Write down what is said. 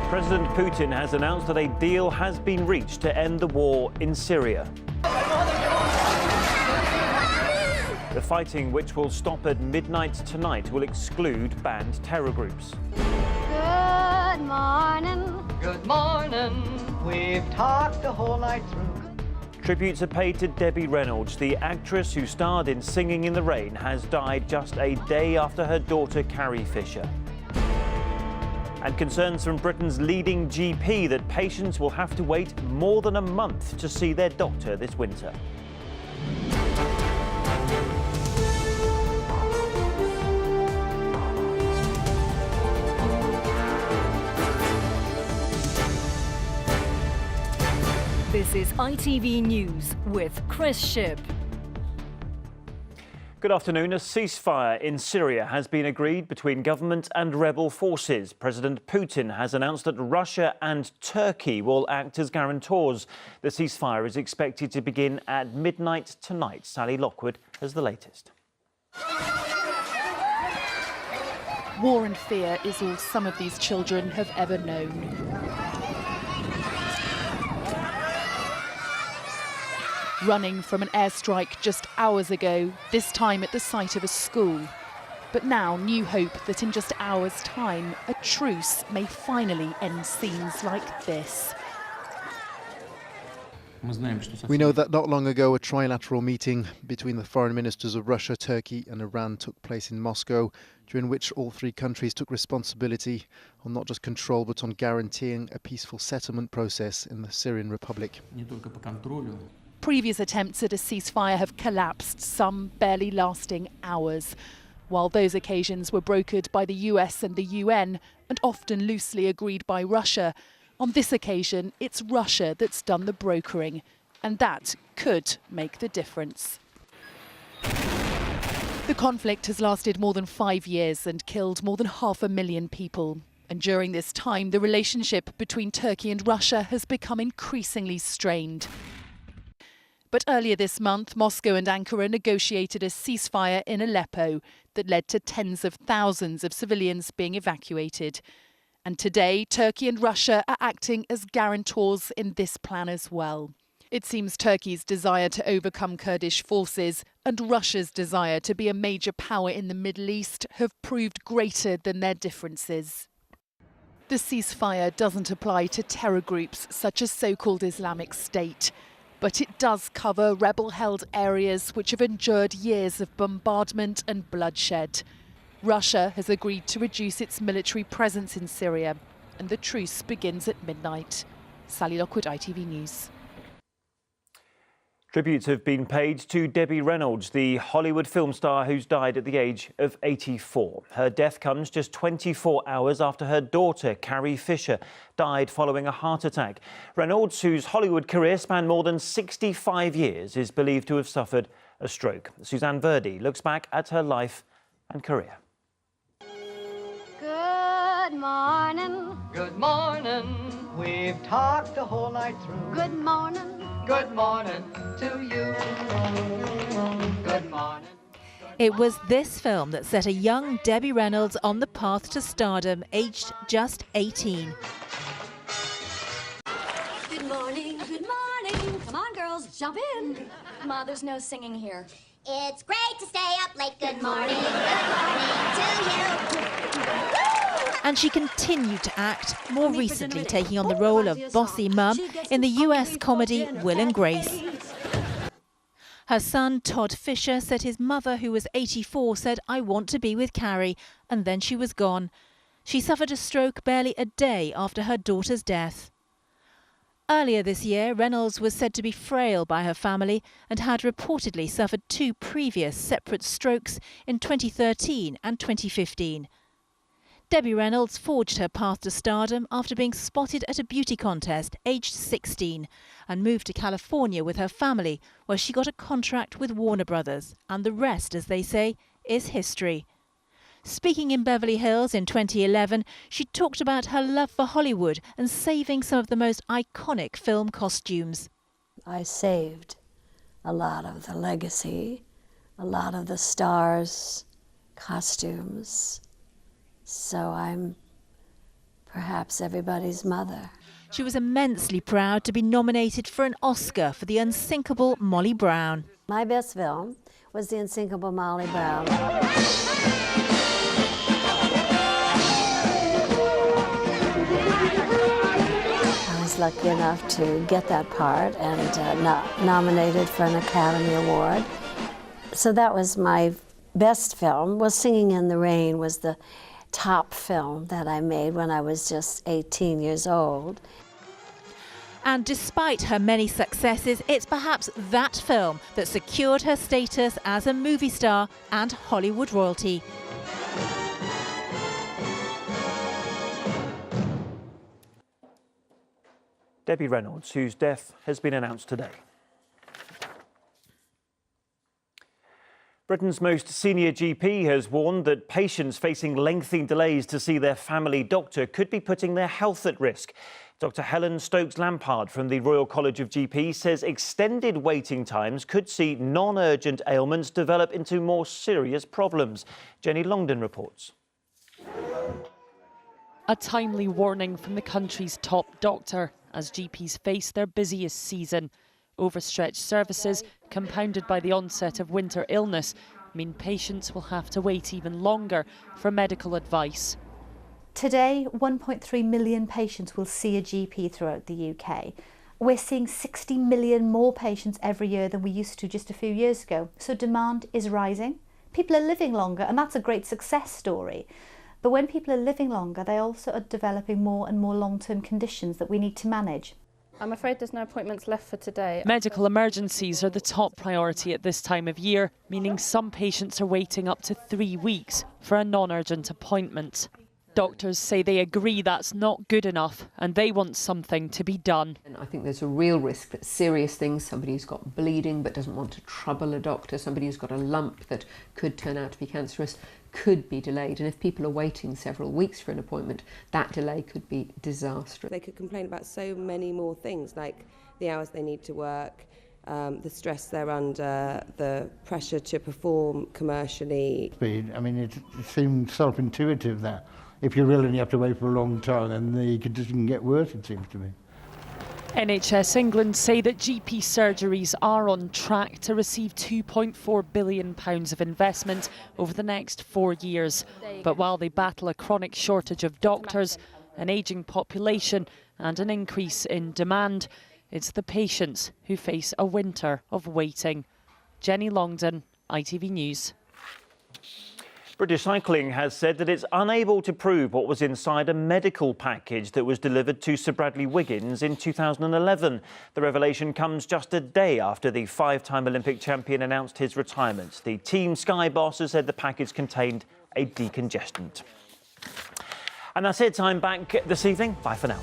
President Putin has announced that a deal has been reached to end the war in Syria. The fighting, which will stop at midnight tonight, will exclude banned terror groups. Good morning. Good morning. We've talked the whole night through. Tributes are paid to Debbie Reynolds. The actress who starred in Singing in the Rain has died just a day after her daughter Carrie Fisher. And concerns from Britain's leading GP that patients will have to wait more than a month to see their doctor this winter. This is ITV News with Chris Shipp. Good afternoon. A ceasefire in Syria has been agreed between government and rebel forces. President Putin has announced that Russia and Turkey will act as guarantors. The ceasefire is expected to begin at midnight tonight. Sally Lockwood has the latest. War and fear is all some of these children have ever known. Running from an airstrike just hours ago, this time at the site of a school. But now new hope that in just hours' time, a truce may finally end scenes like this. We know that not long ago a trilateral meeting between the foreign ministers of Russia, Turkey and Iran took place in Moscow, during which all three countries took responsibility on not just control but on guaranteeing a peaceful settlement process in the Syrian Republic. Previous attempts at a ceasefire have collapsed, some barely lasting hours. While those occasions were brokered by the US and the UN and often loosely agreed by Russia, on this occasion it's Russia that's done the brokering, and that could make the difference. The conflict has lasted more than 5 years and killed more than 500,000 people. And during this time, the relationship between Turkey and Russia has become increasingly strained. But earlier this month, Moscow and Ankara negotiated a ceasefire in Aleppo that led to tens of thousands of civilians being evacuated. And today, Turkey and Russia are acting as guarantors in this plan as well. It seems Turkey's desire to overcome Kurdish forces and Russia's desire to be a major power in the Middle East have proved greater than their differences. The ceasefire doesn't apply to terror groups such as so-called Islamic State. But it does cover rebel-held areas which have endured years of bombardment and bloodshed. Russia has agreed to reduce its military presence in Syria, and the truce begins at midnight. Sally Lockwood, ITV News. Tributes have been paid to Debbie Reynolds, the Hollywood film star who's died at the age of 84. Her death comes just 24 hours after her daughter, Carrie Fisher, died following a heart attack. Reynolds, whose Hollywood career spanned more than 65 years, is believed to have suffered a stroke. Suzanne Verdi looks back at her life and career. Good morning. Good morning. We've talked the whole night through. Good morning. Good morning to you. Good morning. It was this film that set a young Debbie Reynolds on the path to stardom, aged just 18. Good morning, good morning. Come on, girls, jump in. Ma, there's no singing here. It's great to stay up late. Good morning to you. And she continued to act, more recently taking on the role of bossy mum in the US comedy Will and Grace. Her son, Todd Fisher, said his mother, who was 84, said, "I want to be with Carrie," and then she was gone. She suffered a stroke barely a day after her daughter's death. Earlier this year, Reynolds was said to be frail by her family and had reportedly suffered 2 previous separate strokes in 2013 and 2015. Debbie Reynolds forged her path to stardom after being spotted at a beauty contest aged 16 and moved to California with her family, where she got a contract with Warner Brothers, and the rest, as they say, is history. Speaking in Beverly Hills in 2011, she talked about her love for Hollywood and saving some of the most iconic film costumes. I saved a lot of the legacy, a lot of the stars' costumes. So I'm perhaps everybody's mother. She was immensely proud to be nominated for an Oscar for the unsinkable Molly Brown. My best film was The Unsinkable Molly Brown. I was lucky enough to get that part and nominated for an Academy Award. So that was my best film. Well, Singing in the Rain was the top film that I made when I was just 18 years old. And despite her many successes, it's perhaps that film that secured her status as a movie star and Hollywood royalty. Debbie Reynolds, whose death has been announced today. Britain's most senior GP has warned that patients facing lengthy delays to see their family doctor could be putting their health at risk. Dr Helen Stokes-Lampard from the Royal College of GPs says extended waiting times could see non-urgent ailments develop into more serious problems. Jenny Longden reports. A timely warning from the country's top doctor as GPs face their busiest season. Overstretched services, compounded by the onset of winter illness, mean patients will have to wait even longer for medical advice. Today, 1.3 million patients will see a GP throughout the UK. We're seeing 60 million more patients every year than we used to just a few years ago. So demand is rising. People are living longer, and that's a great success story. But when people are living longer, they also are developing more and more long-term conditions that we need to manage. I'm afraid there's no appointments left for today. Medical emergencies are the top priority at this time of year, meaning some patients are waiting up to 3 weeks for a non-urgent appointment. Doctors say they agree that's not good enough and they want something to be done. And I think there's a real risk that serious things, somebody who's got bleeding but doesn't want to trouble a doctor, somebody who's got a lump that could turn out to be cancerous, could be delayed. And if people are waiting several weeks for an appointment, that delay could be disastrous. They could complain about so many more things, like the hours they need to work, the stress they're under, the pressure to perform commercially. I mean, it seems self-intuitive that if you're ill and you have to wait for a long time, then the condition can get worse, it seems to me. NHS England say that GP surgeries are on track to receive £2.4 billion of investment over the next 4 years. But while they battle a chronic shortage of doctors, an ageing population and an increase in demand, it's the patients who face a winter of waiting. Jenny Longden, ITV News. British Cycling has said that it's unable to prove what was inside a medical package that was delivered to Sir Bradley Wiggins in 2011. The revelation comes just a day after the 5-time Olympic champion announced his retirement. The Team Sky boss has said the package contained a decongestant. And that's it. I'm back this evening. Bye for now.